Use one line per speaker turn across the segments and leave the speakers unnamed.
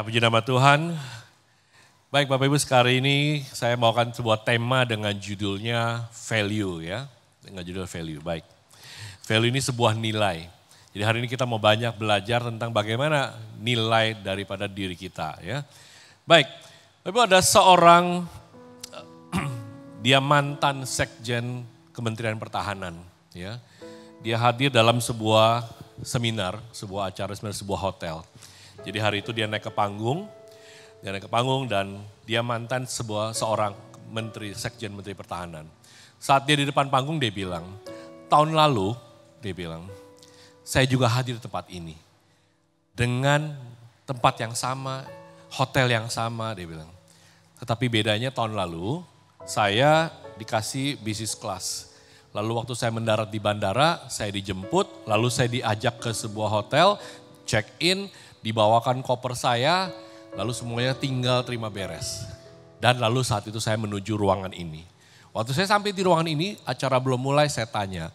Puji nama Tuhan. Baik Bapak Ibu, sekali ini saya bawakan sebuah tema dengan judulnya value ya. Dengan judul value, baik. Value ini sebuah nilai. Jadi hari ini kita mau banyak belajar tentang bagaimana nilai daripada diri kita ya. Baik, Bapak Ibu, ada seorang dia mantan sekjen Kementerian Pertahanan ya. Dia hadir dalam sebuah seminar, sebuah acara seminar, sebuah hotel. Jadi hari itu dia naik ke panggung dan dia mantan seorang sekjen Menteri Pertahanan. Saat dia di depan panggung dia bilang, tahun lalu dia bilang, saya juga hadir di tempat ini. Dengan tempat yang sama, hotel yang sama dia bilang. Tetapi bedanya tahun lalu saya dikasih business class. Lalu waktu saya mendarat di bandara, saya dijemput, lalu saya diajak ke sebuah hotel, check in, dibawakan koper saya, lalu semuanya tinggal terima beres. Dan lalu saat itu saya menuju ruangan ini. Waktu saya sampai di ruangan ini, acara belum mulai, saya tanya,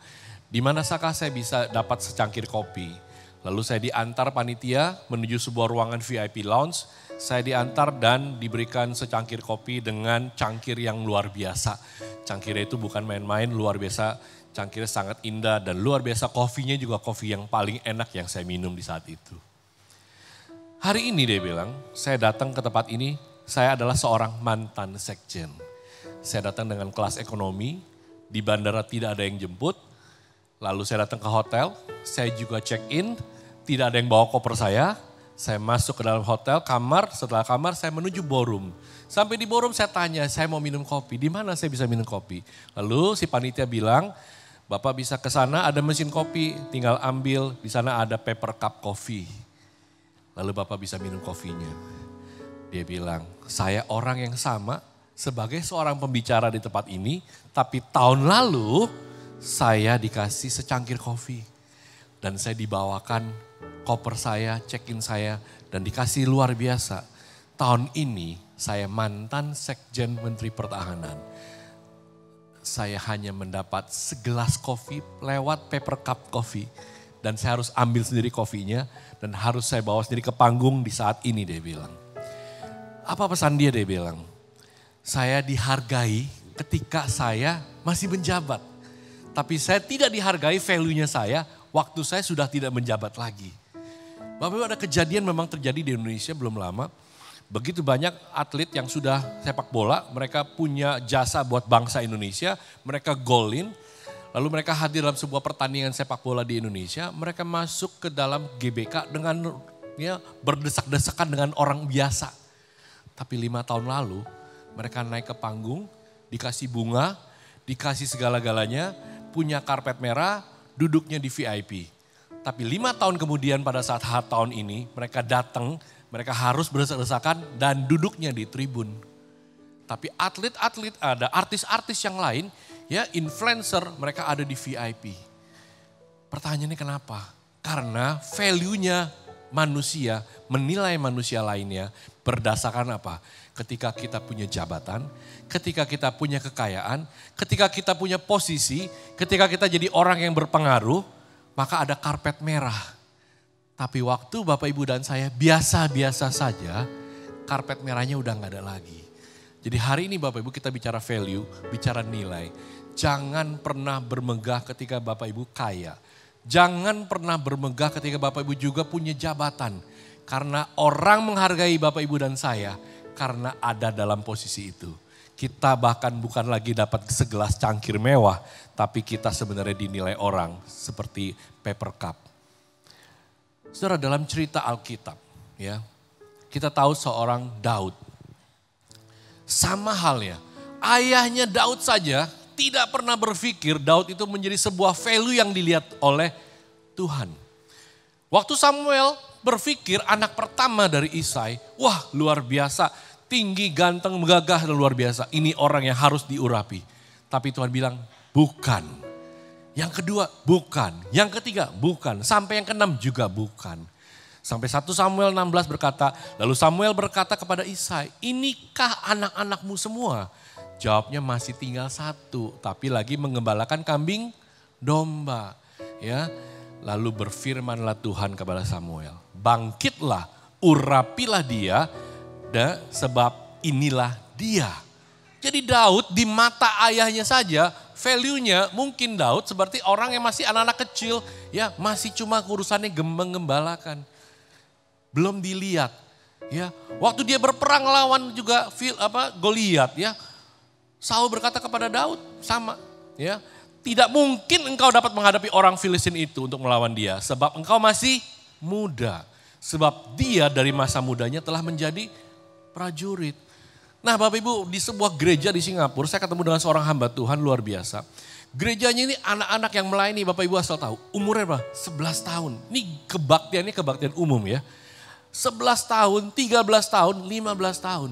di manakah saya bisa dapat secangkir kopi? Lalu saya diantar panitia menuju sebuah ruangan VIP lounge. Saya diantar dan diberikan secangkir kopi dengan cangkir yang luar biasa. Cangkirnya itu bukan main-main, luar biasa. Cangkirnya sangat indah dan luar biasa, kopinya juga kopi yang paling enak yang saya minum di saat itu. Hari ini dia bilang, saya datang ke tempat ini, saya adalah seorang mantan sekjen. Saya datang dengan kelas ekonomi, di bandara tidak ada yang jemput. Lalu saya datang ke hotel, saya juga check in, tidak ada yang bawa koper saya masuk ke dalam hotel, kamar, setelah kamar saya menuju ballroom. Sampai di ballroom saya tanya, saya mau minum kopi, di mana saya bisa minum kopi? Lalu si panitia bilang, Bapak bisa ke sana ada mesin kopi, tinggal ambil, di sana ada paper cup coffee. Lalu Bapak bisa minum kopinya. Dia bilang, saya orang yang sama sebagai seorang pembicara di tempat ini, tapi tahun lalu saya dikasih secangkir kopi. Dan saya dibawakan koper saya, check-in saya, dan dikasih luar biasa. Tahun ini saya mantan sekjen Menteri Pertahanan. Saya hanya mendapat segelas kopi lewat paper cup coffee. Dan saya harus ambil sendiri kopinya dan harus saya bawa sendiri ke panggung di saat ini, dia bilang. Apa pesan dia bilang? Saya dihargai ketika saya masih menjabat. Tapi saya tidak dihargai value-nya saya waktu saya sudah tidak menjabat lagi. Bapak Ibu, ada kejadian memang terjadi di Indonesia belum lama. Begitu banyak atlet yang sudah sepak bola, mereka punya jasa buat bangsa Indonesia, mereka golin. Lalu mereka hadir dalam sebuah pertandingan sepak bola di Indonesia, mereka masuk ke dalam GBK dengan ya, berdesak-desakan dengan orang biasa. Tapi 5 tahun lalu mereka naik ke panggung, dikasih bunga, dikasih segala-galanya, punya karpet merah, duduknya di VIP. Tapi 5 tahun kemudian pada saat tahun ini mereka datang, mereka harus berdesak-desakan dan duduknya di tribun. Tapi atlet-atlet ada, artis-artis yang lain, ya influencer, mereka ada di VIP. Pertanyaannya kenapa? Karena value-nya manusia, menilai manusia lainnya berdasarkan apa? Ketika kita punya jabatan, ketika kita punya kekayaan, ketika kita punya posisi, ketika kita jadi orang yang berpengaruh, maka ada karpet merah. Tapi waktu Bapak Ibu dan saya biasa-biasa saja, karpet merahnya udah gak ada lagi. Jadi hari ini Bapak Ibu kita bicara value, bicara nilai. Jangan pernah bermegah ketika Bapak Ibu kaya. Jangan pernah bermegah ketika Bapak Ibu juga punya jabatan. Karena orang menghargai Bapak Ibu dan saya karena ada dalam posisi itu. Kita bahkan bukan lagi dapat segelas cangkir mewah, tapi kita sebenarnya dinilai orang seperti paper cup. Saudara, dalam cerita Alkitab, ya, kita tahu seorang Daud. Sama halnya, ayahnya Daud saja tidak pernah berpikir Daud itu menjadi sebuah value yang dilihat oleh Tuhan. Waktu Samuel berpikir anak pertama dari Isai, wah luar biasa, tinggi, ganteng, megagah dan luar biasa. Ini orang yang harus diurapi. Tapi Tuhan bilang, bukan. Yang kedua, bukan. Yang ketiga, bukan. Sampai yang keenam juga bukan. Sampai 1 Samuel 16 berkata, lalu Samuel berkata kepada Isai, inikah anak-anakmu semua? Jawabnya masih tinggal 1, tapi lagi mengembalakan kambing domba. Ya, lalu berfirmanlah Tuhan kepada Samuel, bangkitlah, urapilah dia, sebab inilah dia. Jadi Daud di mata ayahnya saja, value-nya mungkin Daud seperti orang yang masih anak-anak kecil, ya masih cuma urusannya menggembalakan. Belum dilihat, ya. Waktu dia berperang lawan juga Goliat, ya. Saul berkata kepada Daud sama, ya. Tidak mungkin engkau dapat menghadapi orang Filistin itu untuk melawan dia, sebab engkau masih muda. Sebab dia dari masa mudanya telah menjadi prajurit. Nah Bapak Ibu, di sebuah gereja di Singapura saya ketemu dengan seorang hamba Tuhan luar biasa. Gerejanya ini anak-anak yang melayani, Bapak Ibu asal tahu, umurnya berapa? 11 tahun. Ini kebaktian umum ya. 11 tahun, 13 tahun, 15 tahun.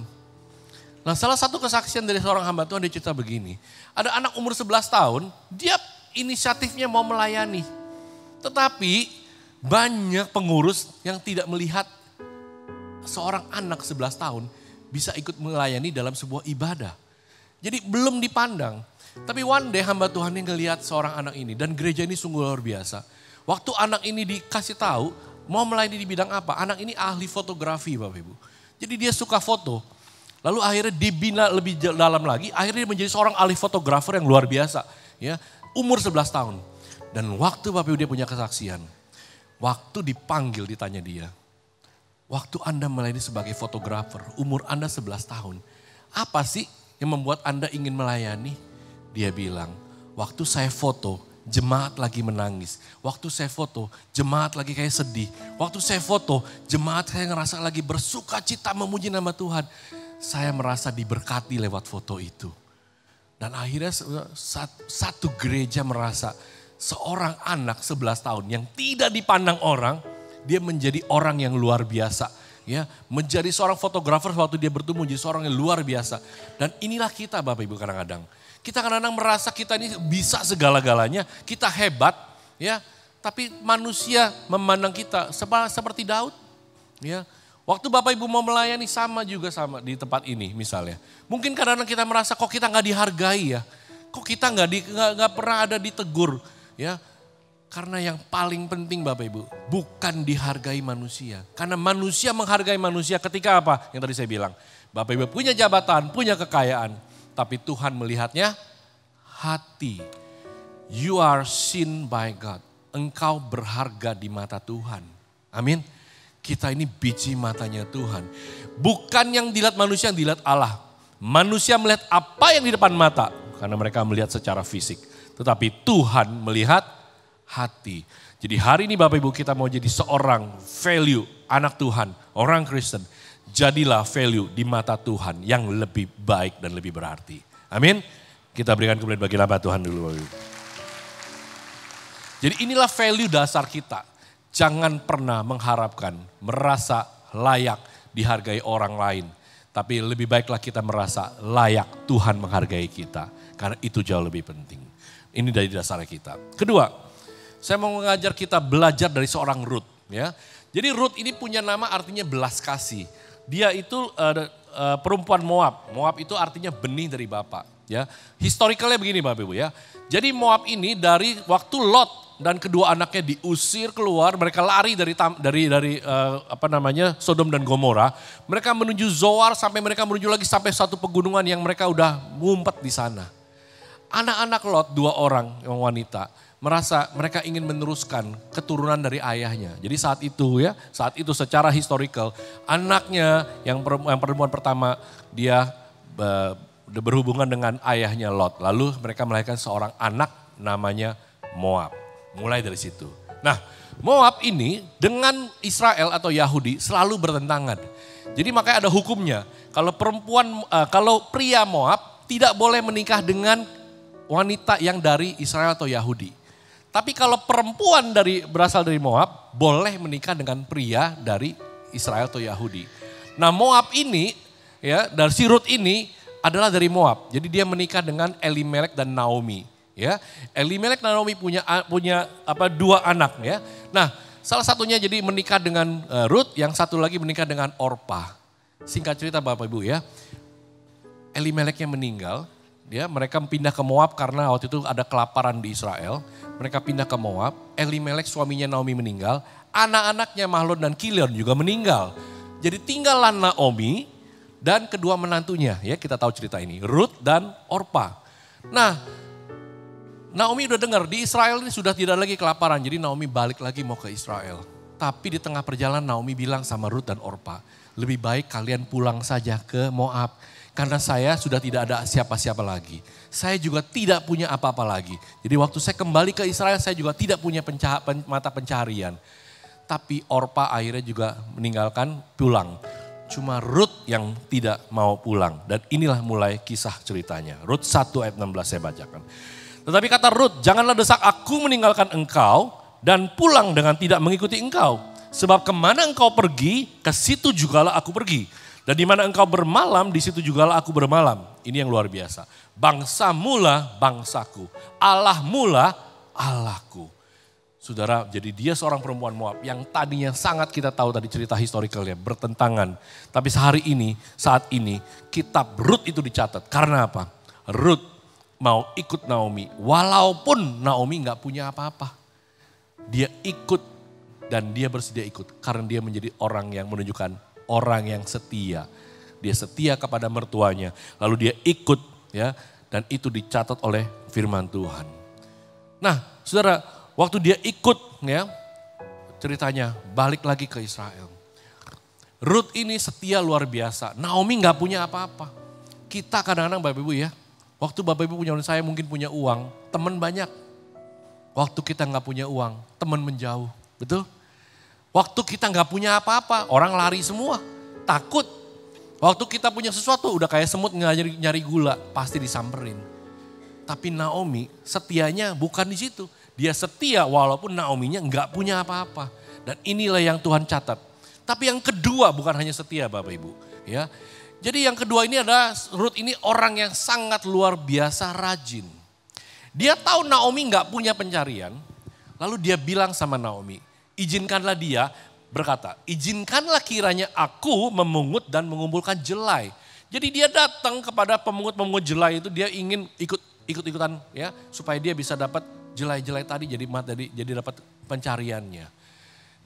Nah salah satu kesaksian dari seorang hamba Tuhan dia cerita begini. Ada anak umur 11 tahun, dia inisiatifnya mau melayani. Tetapi banyak pengurus yang tidak melihat seorang anak 11 tahun bisa ikut melayani dalam sebuah ibadah. Jadi belum dipandang. Tapi one day hamba Tuhan yang ngelihat seorang anak ini dan gereja ini sungguh luar biasa. Waktu anak ini dikasih tahu mau melayani di bidang apa, anak ini ahli fotografi Bapak Ibu. Jadi dia suka foto. Lalu akhirnya dibina lebih dalam lagi, akhirnya dia menjadi seorang ahli fotografer yang luar biasa. Ya, umur 11 tahun. Dan waktu Bapak Ibu dia punya kesaksian. Waktu dipanggil ditanya dia. Waktu Anda melayani sebagai fotografer, umur Anda 11 tahun. Apa sih yang membuat Anda ingin melayani? Dia bilang, waktu saya foto, jemaat lagi menangis. Waktu saya foto, jemaat lagi kayak sedih. Waktu saya foto, jemaat saya ngerasa lagi bersuka cita memuji nama Tuhan. Saya merasa diberkati lewat foto itu. Dan akhirnya satu gereja merasa seorang anak 11 tahun yang tidak dipandang orang, dia menjadi orang yang luar biasa. Ya, menjadi seorang fotografer waktu dia bertumbuh menjadi seorang yang luar biasa. Dan inilah kita Bapak Ibu kadang-kadang. Kita kadang-kadang merasa kita ini bisa segala-galanya, kita hebat. Ya, tapi manusia memandang kita seperti Daud. Ya, waktu Bapak Ibu mau melayani sama di tempat ini misalnya. Mungkin kadang-kadang kita merasa kok kita nggak dihargai ya. Kok kita nggak pernah ada ditegur. Ya, karena yang paling penting Bapak Ibu, bukan dihargai manusia. Karena manusia menghargai manusia ketika apa? Yang tadi saya bilang, Bapak Ibu punya jabatan, punya kekayaan. Tapi Tuhan melihatnya hati. You are seen by God. Engkau berharga di mata Tuhan. Amin. Kita ini biji matanya Tuhan. Bukan yang dilihat manusia, yang dilihat Allah. Manusia melihat apa yang di depan mata. Karena mereka melihat secara fisik. Tetapi Tuhan melihat hati. Jadi hari ini Bapak Ibu kita mau jadi seorang value anak Tuhan, orang Kristen. Jadilah value di mata Tuhan yang lebih baik dan lebih berarti. Amin. Kita berikan kemuliaan bagi nama Tuhan dulu Bapak Ibu. Jadi inilah value dasar kita. Jangan pernah mengharapkan, merasa layak dihargai orang lain. Tapi lebih baiklah kita merasa layak Tuhan menghargai kita. Karena itu jauh lebih penting. Ini dari dasar kita. Kedua, saya mau mengajar kita belajar dari seorang Ruth. Ya. Jadi Ruth ini punya nama artinya belas kasih. Dia itu perempuan Moab. Moab itu artinya benih dari Bapak. Ya. Historicalnya begini Bapak Ibu ya. Jadi Moab ini dari waktu Lot dan kedua anaknya diusir keluar, mereka lari dari Sodom dan Gomora. Mereka menuju Zoar sampai mereka menuju lagi sampai satu pegunungan yang mereka udah ngumpet di sana. Anak-anak Lot, 2 orang yang wanita, merasa mereka ingin meneruskan keturunan dari ayahnya. Jadi saat itu secara historical, anaknya yang perempuan pertama dia berhubungan dengan ayahnya Lot. Lalu mereka melahirkan seorang anak namanya Moab. Mulai dari situ. Nah, Moab ini dengan Israel atau Yahudi selalu bertentangan. Jadi makanya ada hukumnya. Kalau pria Moab tidak boleh menikah dengan wanita yang dari Israel atau Yahudi. Tapi kalau perempuan berasal dari Moab boleh menikah dengan pria dari Israel atau Yahudi. Nah, Moab ini ya, dari si Ruth ini adalah dari Moab. Jadi dia menikah dengan Elimelek dan Naomi. Ya, Elimelek dan Naomi punya 2 anak ya. Nah, salah satunya jadi menikah dengan Ruth, yang satu lagi menikah dengan Orpa. Singkat cerita Bapak Ibu ya, Elimeleknya meninggal, ya mereka pindah ke Moab karena waktu itu ada kelaparan di Israel. Mereka pindah ke Moab, Elimelek suaminya Naomi meninggal, anak-anaknya Mahlon dan Kilion juga meninggal. Jadi tinggallah Naomi dan kedua menantunya. Ya, kita tahu cerita ini, Ruth dan Orpa. Nah, Naomi udah dengar di Israel ini sudah tidak lagi kelaparan. Jadi Naomi balik lagi mau ke Israel. Tapi di tengah perjalanan Naomi bilang sama Ruth dan Orpa, lebih baik kalian pulang saja ke Moab. Karena saya sudah tidak ada siapa-siapa lagi. Saya juga tidak punya apa-apa lagi. Jadi waktu saya kembali ke Israel saya juga tidak punya mata pencaharian. Tapi Orpa akhirnya juga meninggalkan pulang. Cuma Ruth yang tidak mau pulang. Dan inilah mulai kisah ceritanya. Ruth 1 ayat 16 saya bacakan. Tetapi kata Ruth, janganlah desak aku meninggalkan engkau dan pulang dengan tidak mengikuti engkau. Sebab kemana engkau pergi, ke situ jugalah aku pergi. Dan di mana engkau bermalam, di situ jugalah aku bermalam. Ini yang luar biasa. Bangsa mula bangsaku, Allah mula Allahku. Saudara, jadi dia seorang perempuan Moab yang tadinya sangat kita tahu tadi cerita historikalnya, bertentangan. Tapi saat ini kitab Ruth itu dicatat. Karena apa? Ruth mau ikut Naomi, walaupun Naomi gak punya apa-apa. Dia ikut dan dia bersedia ikut karena dia menjadi orang yang menunjukkan orang yang setia. Dia setia kepada mertuanya. Lalu dia ikut ya. Dan itu dicatat oleh firman Tuhan. Nah saudara, waktu dia ikut ya. Ceritanya balik lagi ke Israel. Ruth ini setia luar biasa. Naomi gak punya apa-apa. Kita kadang-kadang Bapak Ibu ya. Waktu Bapak Ibu punya, saya mungkin punya uang. Teman banyak. Waktu kita gak punya uang, teman menjauh. Betul? Waktu kita nggak punya apa-apa, orang lari semua, takut. Waktu kita punya sesuatu, udah kayak semut nyari gula, pasti disamperin. Tapi Naomi setianya bukan di situ. Dia setia walaupun Naominya nggak punya apa-apa. Dan inilah yang Tuhan catat. Tapi yang kedua bukan hanya setia Bapak Ibu. Ya, jadi yang kedua ini adalah Ruth ini orang yang sangat luar biasa rajin. Dia tahu Naomi nggak punya pencarian, lalu dia bilang sama Naomi, izinkanlah dia berkata, izinkanlah kiranya aku memungut dan mengumpulkan jelai. Jadi dia datang kepada pemungut-pemungut jelai itu, dia ingin ikut-ikutan ya, supaya dia bisa dapat jelai-jelai tadi jadi dapat pencariannya.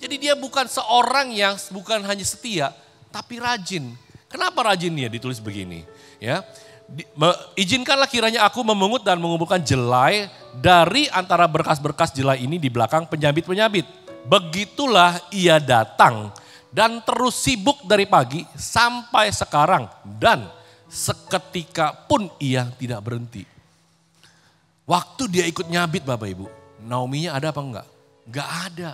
Jadi dia bukan seorang yang bukan hanya setia, tapi rajin. Kenapa rajin dia? Ditulis begini ya. Izinkanlah kiranya aku memungut dan mengumpulkan jelai dari antara berkas-berkas jelai ini di belakang penyabit-penyabit. Begitulah ia datang dan terus sibuk dari pagi sampai sekarang dan seketika pun ia tidak berhenti. Waktu dia ikut nyabit Bapak Ibu, Naominya ada apa enggak? Enggak ada.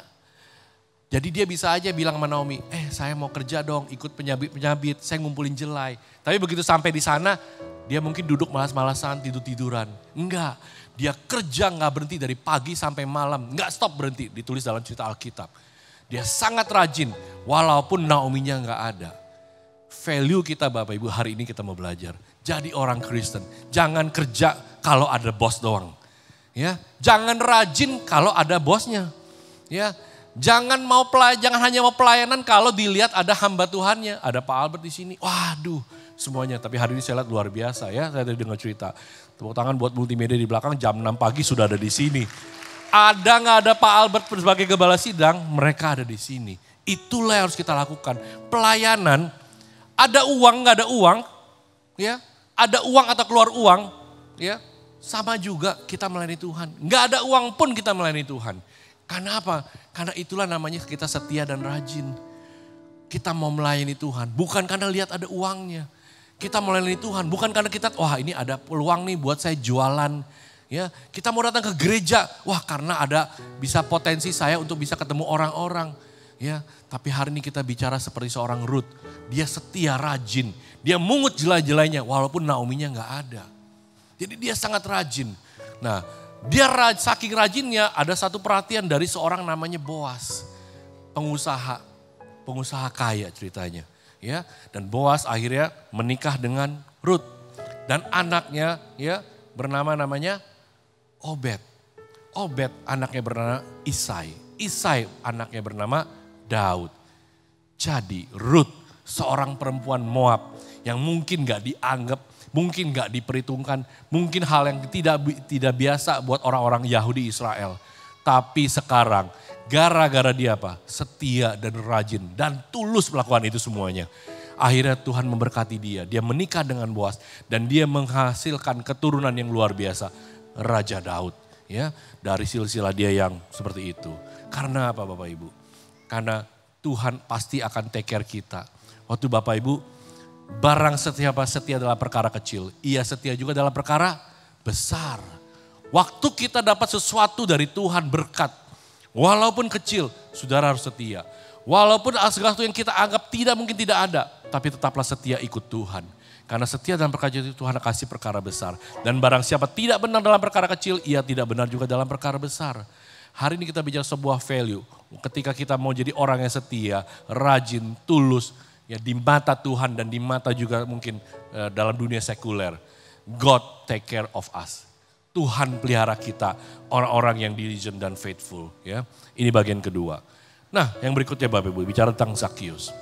Jadi dia bisa aja bilang sama Naomi, saya mau kerja dong, ikut penyabit-penyabit, saya ngumpulin jelai. Tapi begitu sampai di sana, dia mungkin duduk malas-malasan, tidur-tiduran. Enggak, dia kerja gak berhenti dari pagi sampai malam, gak stop berhenti, ditulis dalam cerita Alkitab. Dia sangat rajin, walaupun Naominya gak ada. Value kita Bapak Ibu hari ini kita mau belajar. Jadi orang Kristen, jangan kerja kalau ada bos doang. Ya, jangan rajin kalau ada bosnya. Ya, jangan hanya mau pelayanan kalau dilihat ada hamba Tuhannya, ada Pak Albert di sini. Waduh, semuanya. Tapi hari ini saya lihat luar biasa ya, saya tadi dengar cerita. Tepuk tangan buat multimedia di belakang, jam 6 pagi sudah ada di sini. Ada nggak ada Pak Albert sebagai gembala sidang, mereka ada di sini. Itulah yang harus kita lakukan. Pelayanan, ada uang nggak ada uang, ya, ada uang atau keluar uang, ya, sama juga kita melayani Tuhan. Nggak ada uang pun kita melayani Tuhan. Karena apa? Karena itulah namanya kita setia dan rajin. Kita mau melayani Tuhan, bukan karena lihat ada uangnya. Kita melayani Tuhan, bukan karena kita, wah ini ada peluang nih buat saya jualan. Ya, kita mau datang ke gereja, wah karena ada bisa potensi saya untuk bisa ketemu orang-orang. Ya, tapi hari ini kita bicara seperti seorang Ruth. Dia setia, rajin. Dia mungut jelai-jelainya walaupun Naominya gak ada. Jadi dia sangat rajin. Nah, dia saking rajinnya ada satu perhatian dari seorang namanya Boas. Pengusaha kaya ceritanya. Ya, dan Boas akhirnya menikah dengan Ruth. Dan anaknya ya namanya Obed. Obed anaknya bernama Isai. Isai anaknya bernama Daud. Jadi Ruth seorang perempuan Moab yang mungkin gak dianggap, mungkin gak diperhitungkan, mungkin hal yang tidak biasa buat orang-orang Yahudi Israel. Tapi sekarang Gara-gara dia apa? Setia dan rajin dan tulus melakukan itu semuanya. Akhirnya Tuhan memberkati dia. Dia menikah dengan Boas dan dia menghasilkan keturunan yang luar biasa. Raja Daud. Ya, dari silsilah dia yang seperti itu. Karena apa Bapak Ibu? Karena Tuhan pasti akan take care kita. Waktu Bapak Ibu, barang setia dalam perkara kecil, ia setia juga dalam perkara besar. Waktu kita dapat sesuatu dari Tuhan berkat, walaupun kecil, saudara harus setia. Walaupun sesuatu yang kita anggap mungkin tidak ada, tapi tetaplah setia ikut Tuhan. Karena setia dalam perkara kecil Tuhan akan kasih perkara besar. Dan barang siapa tidak benar dalam perkara kecil, ia tidak benar juga dalam perkara besar. Hari ini kita bicara sebuah value. Ketika kita mau jadi orang yang setia, rajin, tulus, ya di mata Tuhan dan di mata juga mungkin dalam dunia sekuler. God take care of us. Tuhan pelihara kita, orang-orang yang diligent dan faithful. Ya, ini bagian kedua. Nah, yang berikutnya Bapak Ibu, bicara tentang Zakheus.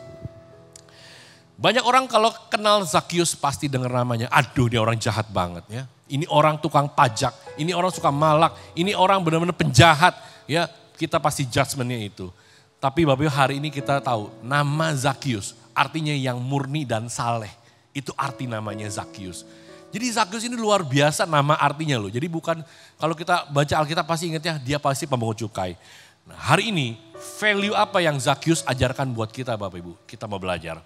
Banyak orang kalau kenal Zakheus pasti dengar namanya, aduh dia orang jahat banget ya. Ini orang tukang pajak, ini orang suka malak, ini orang benar-benar penjahat. Ya, kita pasti judgementnya itu. Tapi Bapak Ibu hari ini kita tahu nama Zakheus artinya yang murni dan saleh. Itu arti namanya Zakheus. Jadi Zakheus ini luar biasa nama artinya loh. Jadi bukan kalau kita baca Alkitab pasti ingatnya dia pasti pemungut cukai. Nah hari ini value apa yang Zakheus ajarkan buat kita Bapak Ibu? Kita mau belajar.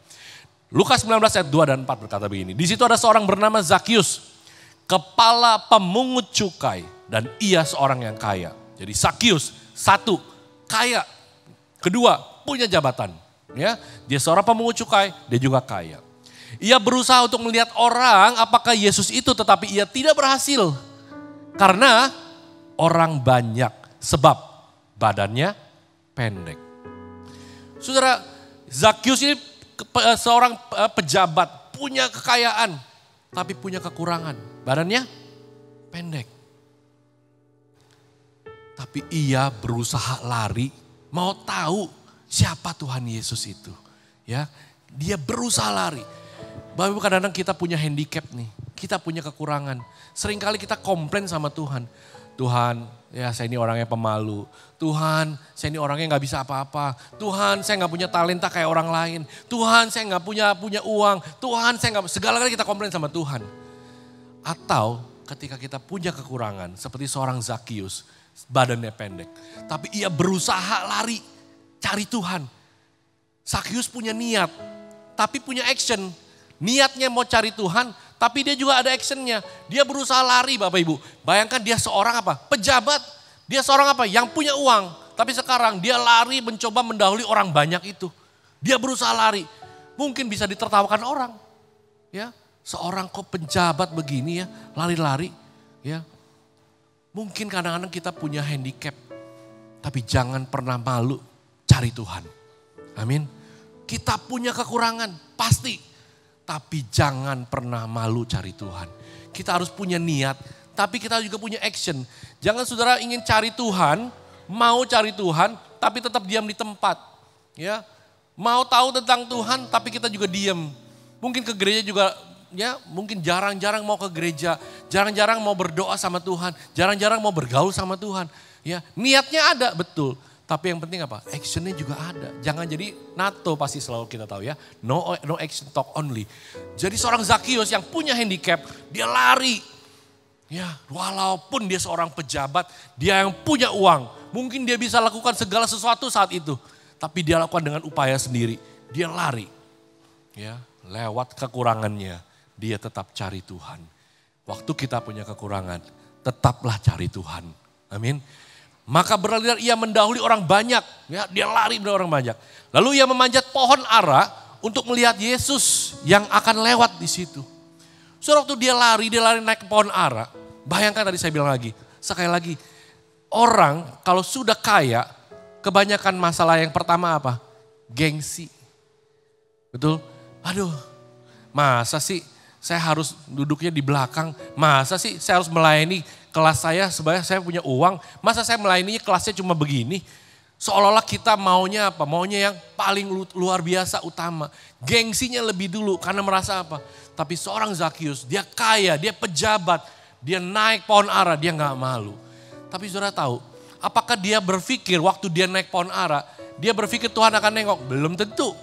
Lukas 19 ayat 2 dan 4 berkata begini. Di situ ada seorang bernama Zakheus, kepala pemungut cukai dan ia seorang yang kaya. Jadi Zakheus satu kaya, kedua punya jabatan. Ya, dia seorang pemungut cukai, dia juga kaya. Ia berusaha untuk melihat orang apakah Yesus itu, tetapi ia tidak berhasil. Karena orang banyak, sebab badannya pendek. Saudara, Zakheus ini seorang pejabat, punya kekayaan, tapi punya kekurangan. Badannya pendek. Tapi ia berusaha lari, mau tahu siapa Tuhan Yesus itu. Ya, dia berusaha lari. Bapak Ibu kadang-kadang kita punya handicap nih, kita punya kekurangan. Seringkali kita komplain sama Tuhan. Tuhan, ya saya ini orangnya pemalu. Tuhan, saya ini orangnya gak bisa apa-apa. Tuhan, saya gak punya talenta kayak orang lain. Tuhan, saya gak punya uang. Tuhan, saya gak, segala-galanya kita komplain sama Tuhan. Atau ketika kita punya kekurangan, seperti seorang Zakheus, badannya pendek. Tapi ia berusaha lari, cari Tuhan. Zakheus punya niat, tapi punya action. Niatnya mau cari Tuhan, tapi dia juga ada actionnya. Dia berusaha lari Bapak Ibu. Bayangkan dia seorang apa? Pejabat. Dia seorang apa? Yang punya uang. Tapi sekarang dia lari mencoba mendahului orang banyak itu. Dia berusaha lari. Mungkin bisa ditertawakan orang. Ya, seorang kok penjabat begini ya, lari-lari. Ya, mungkin kadang-kadang kita punya handicap. Tapi jangan pernah malu cari Tuhan. Amin. Kita punya kekurangan, pasti. Tapi jangan pernah malu cari Tuhan. Kita harus punya niat, tapi kita juga punya action. Jangan saudara ingin cari Tuhan, mau cari Tuhan, tapi tetap diam di tempat. Ya, mau tahu tentang Tuhan, tapi kita juga diam. Mungkin ke gereja juga, ya mungkin jarang-jarang mau ke gereja, jarang-jarang mau berdoa sama Tuhan, jarang-jarang mau bergaul sama Tuhan. Ya, niatnya ada betul. Tapi yang penting apa? Actionnya juga ada. Jangan jadi NATO pasti selalu kita tahu ya. No action talk only. Jadi seorang Zakheus yang punya handicap, dia lari. Ya, walaupun dia seorang pejabat, dia yang punya uang. Mungkin dia bisa lakukan segala sesuatu saat itu. Tapi dia lakukan dengan upaya sendiri. Dia lari. Ya, lewat kekurangannya, dia tetap cari Tuhan. Waktu kita punya kekurangan, tetaplah cari Tuhan. Amin. Maka berlari ia mendahului orang banyak. Ya, dia lari mendahului orang banyak. Lalu ia memanjat pohon ara untuk melihat Yesus yang akan lewat di situ. So waktu dia lari naik ke pohon ara. Bayangkan tadi saya bilang lagi, sekali lagi. Orang kalau sudah kaya, kebanyakan masalah yang pertama apa? Gengsi. Betul? Aduh, masa sih saya harus duduknya di belakang? Masa sih saya harus melayani kelas saya sebenarnya saya punya uang, masa saya melayaninya kelasnya cuma begini? Seolah-olah kita maunya apa? Maunya yang paling luar biasa utama. Gengsinya lebih dulu karena merasa apa? Tapi seorang Zakheus, dia kaya, dia pejabat, dia naik pohon ara, dia gak malu. Tapi saudara tahu, Apakah dia berpikir waktu dia naik pohon ara, dia berpikir Tuhan akan nengok? Belum tentu.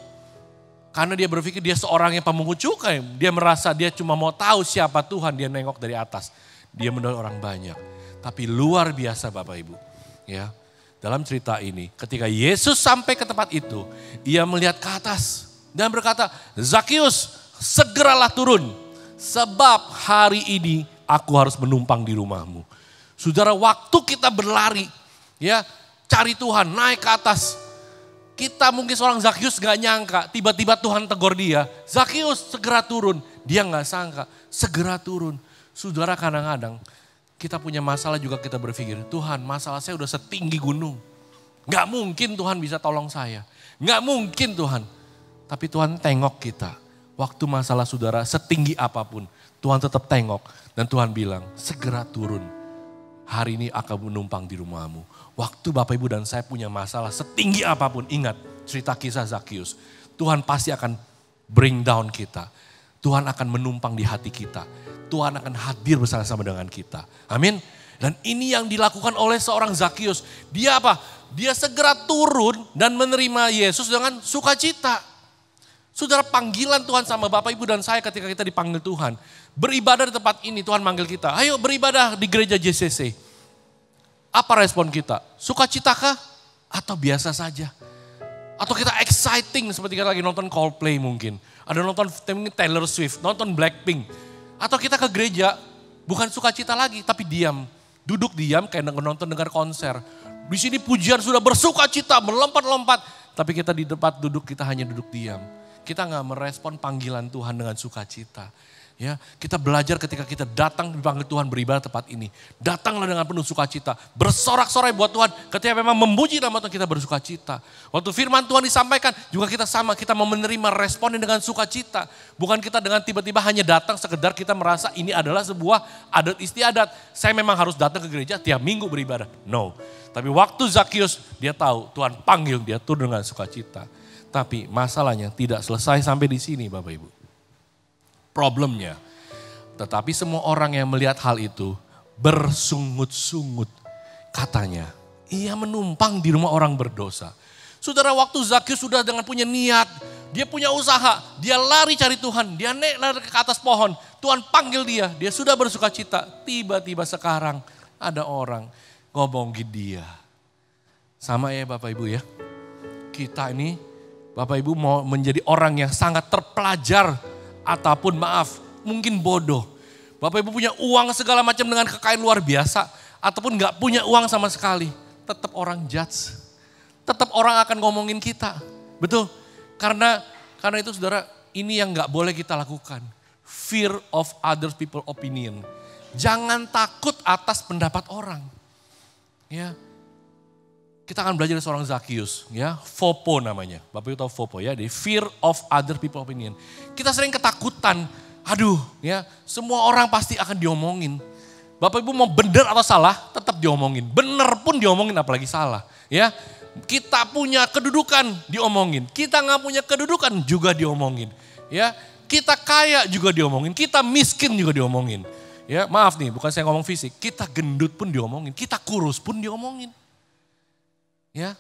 Karena dia berpikir dia seorang yang pemungut cukai. Dia merasa dia cuma mau tahu siapa Tuhan, dia nengok dari atas. Dia menolong orang banyak. Tapi luar biasa Bapak Ibu. Ya, dalam cerita ini ketika Yesus sampai ke tempat itu, ia melihat ke atas dan berkata, Zakius segeralah turun. Sebab hari ini aku harus menumpang di rumahmu. Saudara, waktu kita berlari, ya cari Tuhan, naik ke atas. Kita mungkin seorang Zakius gak nyangka, tiba-tiba Tuhan tegur dia, Zakius segera turun. Dia gak sangka, segera turun. Saudara, kadang-kadang kita punya masalah juga kita berpikir, Tuhan masalah saya udah setinggi gunung. Gak mungkin Tuhan bisa tolong saya. Gak mungkin Tuhan. Tapi Tuhan tengok kita. Waktu masalah saudara setinggi apapun, Tuhan tetap tengok. Dan Tuhan bilang, segera turun. Hari ini akan menumpang di rumahmu. Waktu Bapak Ibu dan saya punya masalah setinggi apapun, ingat cerita kisah Zakius. Tuhan pasti akan bring down kita. Tuhan akan menumpang di hati kita. Tuhan akan hadir bersama-sama dengan kita. Amin. Dan ini yang dilakukan oleh seorang Zakius. Dia apa? Dia segera turun dan menerima Yesus dengan sukacita. Saudara, panggilan Tuhan sama Bapak Ibu dan saya ketika kita dipanggil Tuhan. Beribadah di tempat ini, Tuhan manggil kita. Ayo beribadah di gereja JCC. Apa respon kita? Sukacitakah? Atau biasa saja? Atau kita exciting seperti kita lagi nonton Coldplay mungkin. Ada nonton Taylor Swift, nonton Blackpink. Atau kita ke gereja bukan sukacita lagi tapi diam. Duduk diam kayak nonton dengar konser. Di sini pujian sudah bersukacita, melompat-lompat. Tapi kita di tempat duduk kita hanya duduk diam. Kita gak merespon panggilan Tuhan dengan sukacita. Ya, kita belajar ketika kita datang dipanggil Tuhan beribadah tempat ini. Datanglah dengan penuh sukacita. Bersorak-sorai buat Tuhan ketika memang memuji nama Tuhan kita bersukacita. Waktu firman Tuhan disampaikan juga kita sama. Kita mau menerima responnya dengan sukacita. Bukan kita dengan tiba-tiba hanya datang sekedar kita merasa ini adalah sebuah adat istiadat. Saya memang harus datang ke gereja tiap minggu beribadah. No. Tapi waktu Zakius dia tahu Tuhan panggil dia turun dengan sukacita. Tapi masalahnya tidak selesai sampai di sini Bapak Ibu. Problemnya, tetapi semua orang yang melihat hal itu bersungut-sungut. Katanya, ia menumpang di rumah orang berdosa. Saudara, waktu Zakius sudah dengan punya niat, dia punya usaha, dia lari cari Tuhan, dia naik lari ke atas pohon. Tuhan panggil dia sudah bersuka cita. Tiba-tiba sekarang ada orang ngomongin dia. Sama ya Bapak Ibu ya, kita ini Bapak Ibu mau menjadi orang yang sangat terpelajar, ataupun maaf, mungkin bodoh. Bapak Ibu punya uang segala macam dengan kekayaan luar biasa. Ataupun gak punya uang sama sekali. Tetap orang judge. Tetap orang akan ngomongin kita. Betul? Karena itu saudara, ini yang gak boleh kita lakukan. Fear of other people opinion. Jangan takut atas pendapat orang. Ya. Kita akan belajar dari seorang Zakius, ya, FOPO namanya. Bapak Ibu tahu FOPO ya, the fear of other people opinion. Kita sering ketakutan, aduh, ya, semua orang pasti akan diomongin. Bapak Ibu mau benar atau salah, tetap diomongin. Benar pun diomongin, apalagi salah, ya. Kita punya kedudukan, diomongin. Kita nggak punya kedudukan, juga diomongin, ya. Kita kaya juga diomongin, kita miskin juga diomongin. Ya, maaf nih, bukan saya ngomong fisik. Kita gendut pun diomongin, kita kurus pun diomongin. Ya,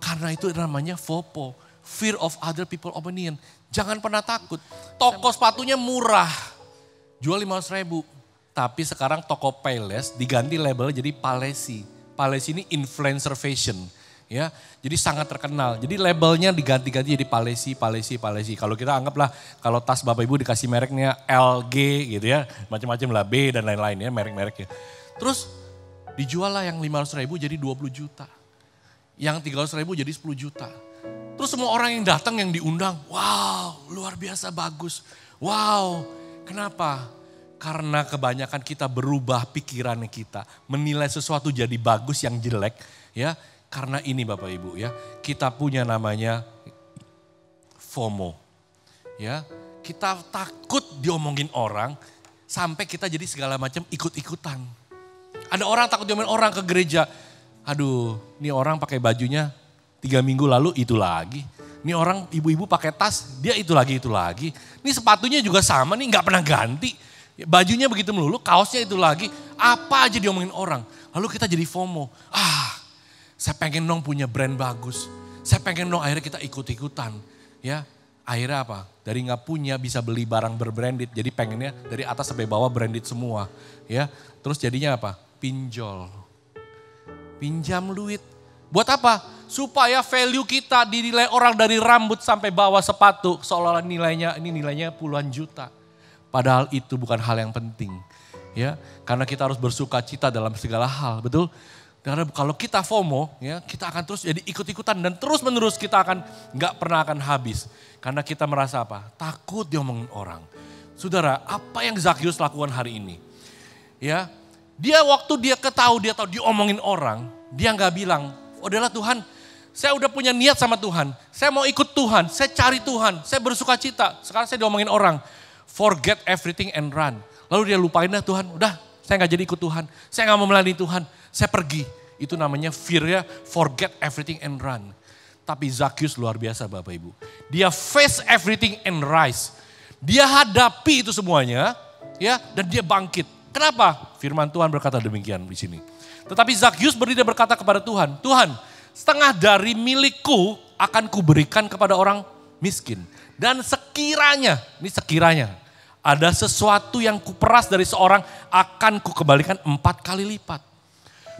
karena itu namanya FOPO, fear of other people opinion. Jangan pernah takut. Toko sepatunya murah, jual 500.000. Tapi sekarang toko Payless diganti label jadi Palesi. Palesi ini influencer fashion. Ya, jadi sangat terkenal. Jadi labelnya diganti-ganti jadi Palesi. Kalau kita anggaplah kalau tas Bapak Ibu dikasih mereknya LG gitu ya, macam-macam lah, B dan lain-lain ya merek-mereknya. Terus dijual lah yang 500.000 jadi 20 juta. Yang 300.000 jadi 10 juta. Terus semua orang yang datang yang diundang, wow luar biasa bagus. Wow, kenapa? Karena kebanyakan kita berubah pikirannya kita. Menilai sesuatu jadi bagus yang jelek. Ya, karena ini Bapak Ibu ya, kita punya namanya FOMO. Ya, kita takut diomongin orang sampai kita jadi segala macam ikut-ikutan. Ada orang takut diomongin orang ke gereja. Aduh, ini orang pakai bajunya 3 minggu lalu itu lagi. Ini orang ibu-ibu pakai tas, dia itu lagi. Ini sepatunya juga sama nih, gak pernah ganti. Bajunya begitu melulu, kaosnya itu lagi. Apa aja diomongin orang. Lalu kita jadi FOMO. Saya pengen dong punya brand bagus. Saya pengen dong akhirnya kita ikut-ikutan. Ya, akhirnya apa? Dari nggak punya bisa beli barang berbranded. Jadi pengennya dari atas sampai bawah branded semua. Ya, terus jadinya apa? Pinjol. Pinjam duit. Buat apa? Supaya value kita dinilai orang dari rambut sampai bawah sepatu. Seolah-olah nilainya puluhan juta. Padahal itu bukan hal yang penting. Ya, karena kita harus bersuka cita dalam segala hal, betul? Karena kalau kita FOMO, ya, kita akan terus jadi ikut-ikutan dan terus menerus kita akan nggak pernah akan habis. Karena kita merasa apa? Takut diomongin orang. Saudara, apa yang Zakius lakukan hari ini? Ya, dia tahu diomongin orang, dia nggak bilang, udahlah Tuhan, saya udah punya niat sama Tuhan, saya mau ikut Tuhan, saya cari Tuhan, saya bersuka cita. Sekarang saya diomongin orang, forget everything and run. Lalu dia lupain dah Tuhan, udah saya nggak jadi ikut Tuhan, saya nggak mau melayani Tuhan, saya pergi. Itu namanya fear ya, forget everything and run. Tapi Zakius luar biasa Bapak Ibu. Dia face everything and rise. Dia hadapi itu semuanya, ya, dan dia bangkit. Kenapa? Firman Tuhan berkata demikian di sini. Tetapi Zakius berdiri berkata kepada Tuhan, Tuhan, setengah dari milikku akan kuberikan kepada orang miskin. Dan sekiranya ada sesuatu yang kuperas dari seorang akan kukembalikan 4 kali lipat.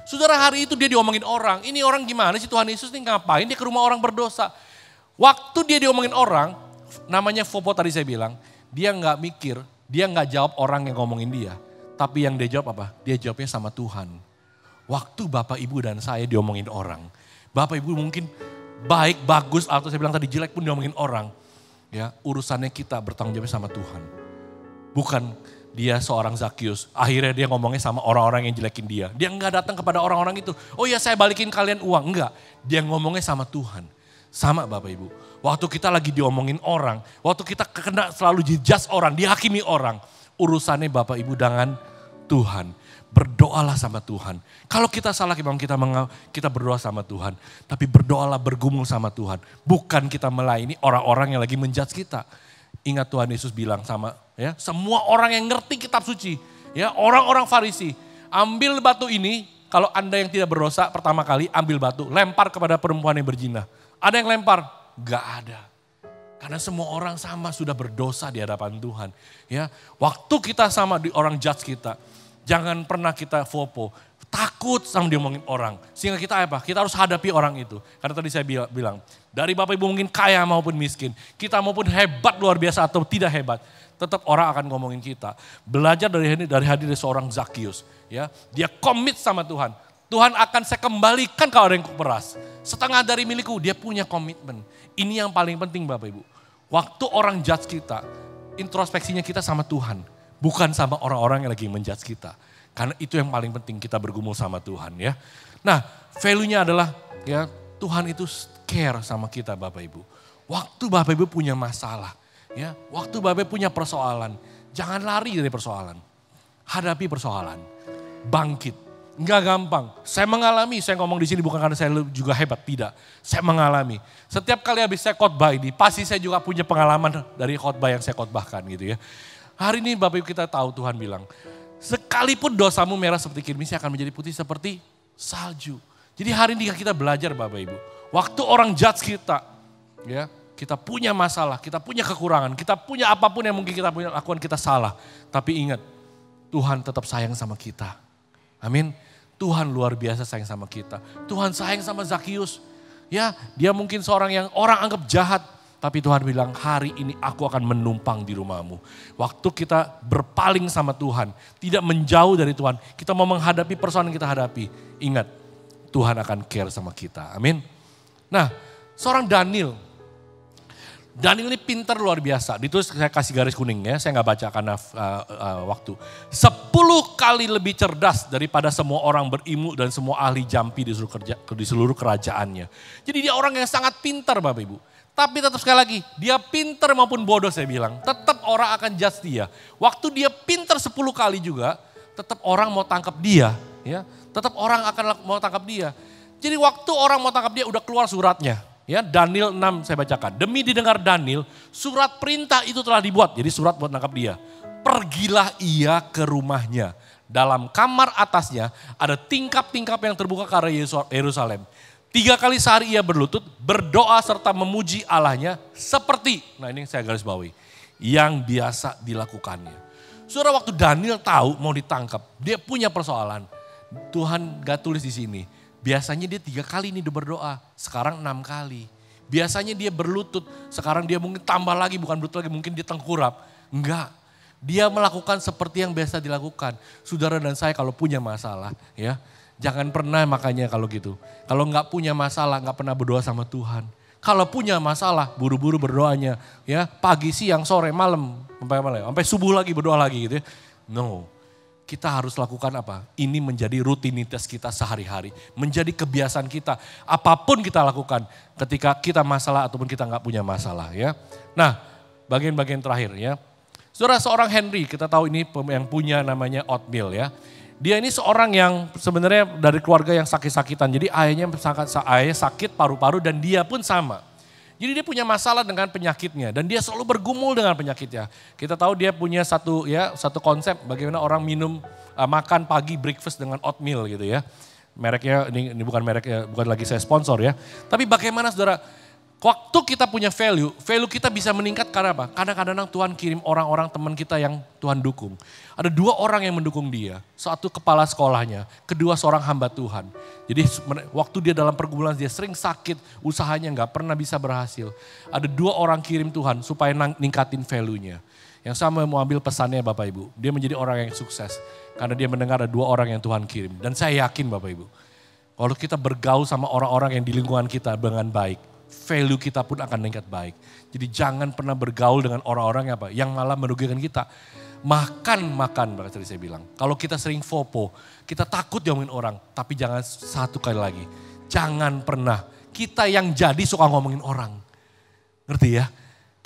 Saudara, hari itu dia diomongin orang, ini orang gimana sih Tuhan Yesus ini ngapain dia ke rumah orang berdosa. Waktu dia diomongin orang, namanya FOMO tadi saya bilang, dia nggak mikir, dia nggak jawab orang yang ngomongin dia. Tapi yang dia jawab apa? Dia jawabnya sama Tuhan. Waktu Bapak Ibu dan saya diomongin orang, Bapak Ibu mungkin baik, bagus, atau saya bilang tadi jelek pun diomongin orang. Ya, urusannya kita bertanggung jawab sama Tuhan. Bukan dia seorang Zakius, akhirnya dia ngomongnya sama orang-orang yang jelekin dia. Dia enggak datang kepada orang-orang itu, oh ya saya balikin kalian uang. Enggak, dia ngomongnya sama Tuhan. Sama Bapak Ibu, waktu kita lagi diomongin orang, waktu kita kena selalu dijudge orang, dihakimi orang. Urusannya Bapak Ibu dengan Tuhan. Berdoalah sama Tuhan. Kalau kita salah memang kita berdoa sama Tuhan. Tapi berdoalah bergumul sama Tuhan. Bukan kita melayani orang-orang yang lagi menjudge kita. Ingat Tuhan Yesus bilang sama ya, semua orang yang ngerti kitab suci, ya, orang-orang Farisi, ambil batu ini, kalau Anda yang tidak berdosa pertama kali ambil batu, lempar kepada perempuan yang berzina. Ada yang lempar? Gak ada. Karena semua orang sama sudah berdosa di hadapan Tuhan. Ya, waktu kita sama di orang judge kita, jangan pernah kita FOMO, takut sama diomongin orang. Sehingga kita apa? Kita harus hadapi orang itu. Karena tadi saya bilang, dari Bapak Ibu mungkin kaya maupun miskin, kita maupun hebat luar biasa atau tidak hebat, tetap orang akan ngomongin kita. Belajar dari hadir seorang Zakius, ya, dia komit sama Tuhan. Tuhan akan saya kembalikan kalau ada yang kuperas. Setengah dari milikku, dia punya komitmen. Ini yang paling penting Bapak Ibu. Waktu orang judge kita, introspeksinya kita sama Tuhan. Bukan sama orang-orang yang lagi menjudge kita. Karena itu yang paling penting, kita bergumul sama Tuhan ya. Nah, value-nya adalah ya, Tuhan itu care sama kita Bapak Ibu. Waktu Bapak Ibu punya masalah, ya, waktu Bapak Ibu punya persoalan, jangan lari dari persoalan. Hadapi persoalan, bangkit. Enggak gampang. Saya mengalami, saya ngomong di sini bukan karena saya juga hebat, tidak. Saya mengalami. Setiap kali habis saya khotbah ini, pasti saya juga punya pengalaman dari khotbah yang saya khotbahkan gitu ya. Hari ini Bapak Ibu kita tahu Tuhan bilang, sekalipun dosamu merah seperti kirmis akan menjadi putih seperti salju. Jadi hari ini kita belajar Bapak Ibu. Waktu orang judge kita, ya, kita punya masalah, kita punya kekurangan, kita punya apapun yang mungkin kita punya lakukan, kita salah. Tapi ingat, Tuhan tetap sayang sama kita. Amin. Tuhan luar biasa sayang sama kita. Tuhan sayang sama Zakius. Ya, dia mungkin seorang yang orang anggap jahat. Tapi Tuhan bilang, hari ini aku akan menumpang di rumahmu. Waktu kita berpaling sama Tuhan, tidak menjauh dari Tuhan, kita mau menghadapi persoalan yang kita hadapi. Ingat, Tuhan akan care sama kita. Amin. Nah, seorang Daniel ini pintar luar biasa. Ditulis saya kasih garis kuning ya, saya nggak baca karena waktu. 10 kali lebih cerdas daripada semua orang berilmu dan semua ahli jampi di seluruh kerajaannya. Jadi dia orang yang sangat pintar Bapak Ibu. Tapi tetap sekali lagi, dia pintar maupun bodoh saya bilang, tetap orang akan judge dia. Waktu dia pintar 10 kali juga, tetap orang mau tangkap dia. Ya, tetap orang akan mau tangkap dia. Jadi waktu orang mau tangkap dia udah keluar suratnya. Ya, Daniel 6 saya bacakan. Demi didengar Daniel, surat perintah itu telah dibuat. Jadi surat buat nangkap dia. Pergilah ia ke rumahnya. Dalam kamar atasnya ada tingkap-tingkap yang terbuka ke arah Yerusalem. 3 kali sehari ia berlutut, berdoa serta memuji Allahnya seperti, nah ini saya garis bawahi, yang biasa dilakukannya. Saudara, waktu Daniel tahu mau ditangkap, dia punya persoalan. Tuhan gak tulis di sini. Biasanya dia 3 kali nih berdoa, sekarang 6 kali. Biasanya dia berlutut, sekarang dia mungkin tambah lagi, bukan berlutut lagi, mungkin dia tengkurap. Enggak, dia melakukan seperti yang biasa dilakukan. Saudara dan saya kalau punya masalah, ya jangan pernah makanya kalau gitu. Kalau nggak punya masalah, nggak pernah berdoa sama Tuhan. Kalau punya masalah, buru-buru berdoanya, ya pagi, siang, sore, malam, sampai subuh lagi berdoa lagi gitu ya. No, kita harus lakukan apa? Ini menjadi rutinitas kita sehari-hari, menjadi kebiasaan kita. Apapun kita lakukan, ketika kita masalah ataupun kita nggak punya masalah, ya. Nah, bagian-bagian terakhir, ya. Saudara, seorang Henry, kita tahu ini yang punya namanya oatmeal, ya. Dia ini seorang yang sebenarnya dari keluarga yang sakit-sakitan. Jadi ayahnya sakit paru-paru dan dia pun sama. Jadi dia punya masalah dengan penyakitnya dan dia selalu bergumul dengan penyakitnya. Kita tahu dia punya satu konsep bagaimana orang makan pagi breakfast dengan oatmeal gitu ya. Mereknya ini bukan mereknya, bukan lagi saya sponsor ya. Tapi bagaimana saudara, waktu kita punya value kita bisa meningkat karena apa? Karena kadang-kadang Tuhan kirim orang-orang teman kita yang Tuhan dukung. Ada 2 orang yang mendukung dia. Satu kepala sekolahnya, kedua seorang hamba Tuhan. Jadi waktu dia dalam pergumulan dia sering sakit, usahanya nggak pernah bisa berhasil. Ada 2 orang kirim Tuhan supaya ningkatin value-nya. Yang sama mau ambil pesannya Bapak Ibu. Dia menjadi orang yang sukses. Karena dia mendengar ada 2 orang yang Tuhan kirim. Dan saya yakin Bapak Ibu, kalau kita bergaul sama orang-orang yang di lingkungan kita dengan baik, value kita pun akan meningkat baik. Jadi jangan pernah bergaul dengan orang-orang yang malah merugikan kita. Makan, bahkan tadi saya bilang. Kalau kita sering fopo, kita takut diomongin orang. Tapi jangan satu kali lagi. Jangan pernah kita yang jadi suka ngomongin orang. Ngerti ya?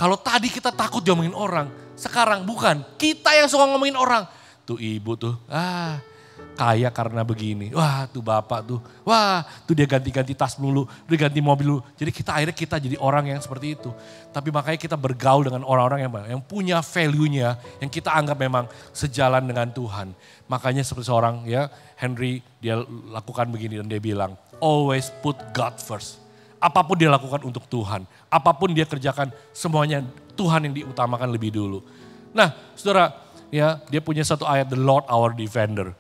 Kalau tadi kita takut diomongin orang, sekarang bukan. Kita yang suka ngomongin orang. Tuh ibu tuh, kaya karena begini. Wah tuh bapak tuh, wah tuh dia ganti-ganti tas mulu, dia ganti mobil dulu. Jadi akhirnya kita jadi orang yang seperti itu. Tapi makanya kita bergaul dengan orang-orang yang punya value-nya, yang kita anggap memang sejalan dengan Tuhan. Makanya seperti seorang Henry, dia lakukan begini dan dia bilang, always put God first. Apapun dia lakukan untuk Tuhan, apapun dia kerjakan semuanya Tuhan yang diutamakan lebih dulu. Nah saudara, dia punya satu ayat, the Lord our defender.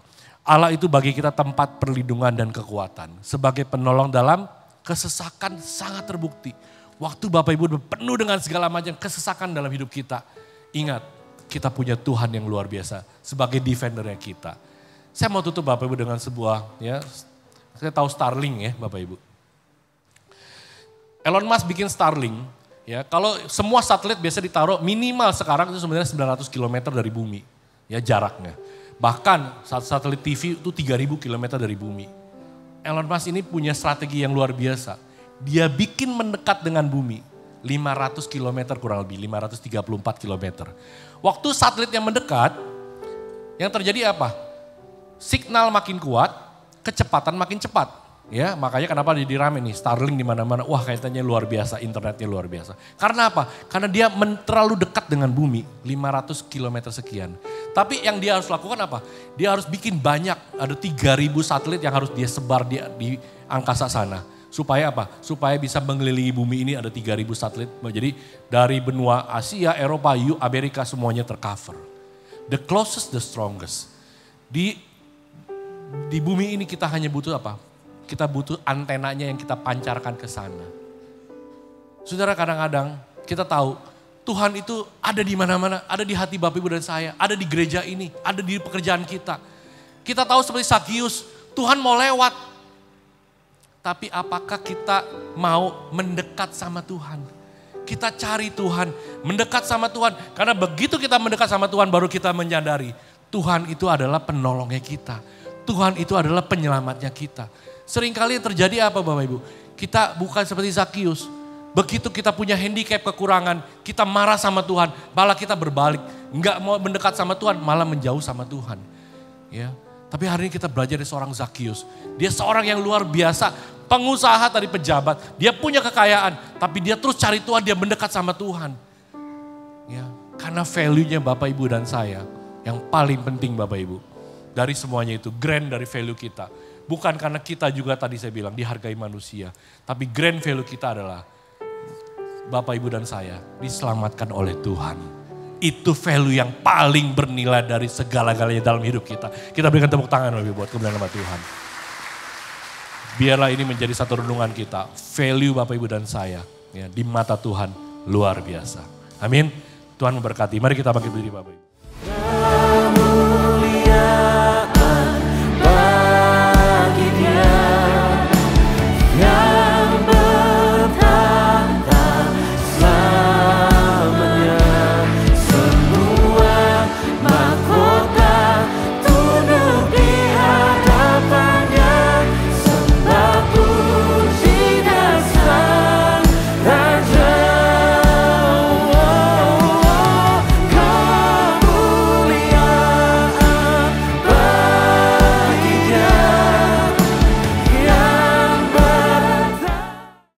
Allah itu bagi kita tempat perlindungan dan kekuatan. Sebagai penolong dalam kesesakan sangat terbukti. Waktu Bapak Ibu penuh dengan segala macam kesesakan dalam hidup kita. Ingat, kita punya Tuhan yang luar biasa sebagai defendernya kita. Saya mau tutup Bapak Ibu dengan sebuah, saya tahu Starlink ya Bapak Ibu. Elon Musk bikin Starlink, kalau semua satelit biasa ditaruh minimal sekarang itu sebenarnya 900 km dari bumi, jaraknya. Bahkan satelit TV itu 3.000 km dari bumi. Elon Musk ini punya strategi yang luar biasa. Dia bikin mendekat dengan bumi 500 km kurang lebih, 534 km. Waktu satelit yang mendekat, yang terjadi apa? Signal makin kuat, kecepatan makin cepat. Ya, makanya kenapa jadi rame nih Starlink di mana-mana. Wah, kaitannya luar biasa, internetnya luar biasa. Karena apa? Karena dia terlalu dekat dengan bumi, 500 km sekian. Tapi yang dia harus lakukan apa? Dia harus bikin banyak, ada 3.000 satelit yang harus dia sebar di angkasa sana. Supaya apa? Supaya bisa mengelilingi bumi ini ada 3.000 satelit. Jadi dari benua Asia, Eropa, Amerika semuanya tercover. The closest, the strongest. Di bumi ini kita hanya butuh apa? Kita butuh antenanya yang kita pancarkan ke sana. Saudara, kadang-kadang kita tahu Tuhan itu ada di mana-mana, ada di hati Bapak Ibu dan saya, ada di gereja ini, ada di pekerjaan kita. Kita tahu seperti Sakius, Tuhan mau lewat. Tapi apakah kita mau mendekat sama Tuhan? Kita cari Tuhan, mendekat sama Tuhan. Karena begitu kita mendekat sama Tuhan baru kita menyadari Tuhan itu adalah penolongnya kita. Tuhan itu adalah penyelamatnya kita. Seringkali yang terjadi apa Bapak Ibu? Kita bukan seperti Zakius. Begitu kita punya handicap, kekurangan, kita marah sama Tuhan, malah kita berbalik. Enggak mau mendekat sama Tuhan, malah menjauh sama Tuhan. Ya. Tapi hari ini kita belajar dari seorang Zakius. Dia seorang yang luar biasa, pengusaha dari pejabat. Dia punya kekayaan, tapi dia terus cari Tuhan, dia mendekat sama Tuhan. Ya. Karena value-nya Bapak Ibu dan saya, yang paling penting Bapak Ibu. Dari semuanya itu, grand dari value kita. Bukan karena kita juga tadi saya bilang dihargai manusia. Tapi grand value kita adalah Bapak, Ibu, dan saya diselamatkan oleh Tuhan. Itu value yang paling bernilai dari segala-galanya dalam hidup kita. Kita berikan tepuk tangan lebih buat kemuliaan nama Tuhan. Biarlah ini menjadi satu renungan kita. Value Bapak, Ibu, dan saya ya, di mata Tuhan luar biasa. Amin. Tuhan memberkati. Mari kita bangkit berdiri Bapak, Ibu.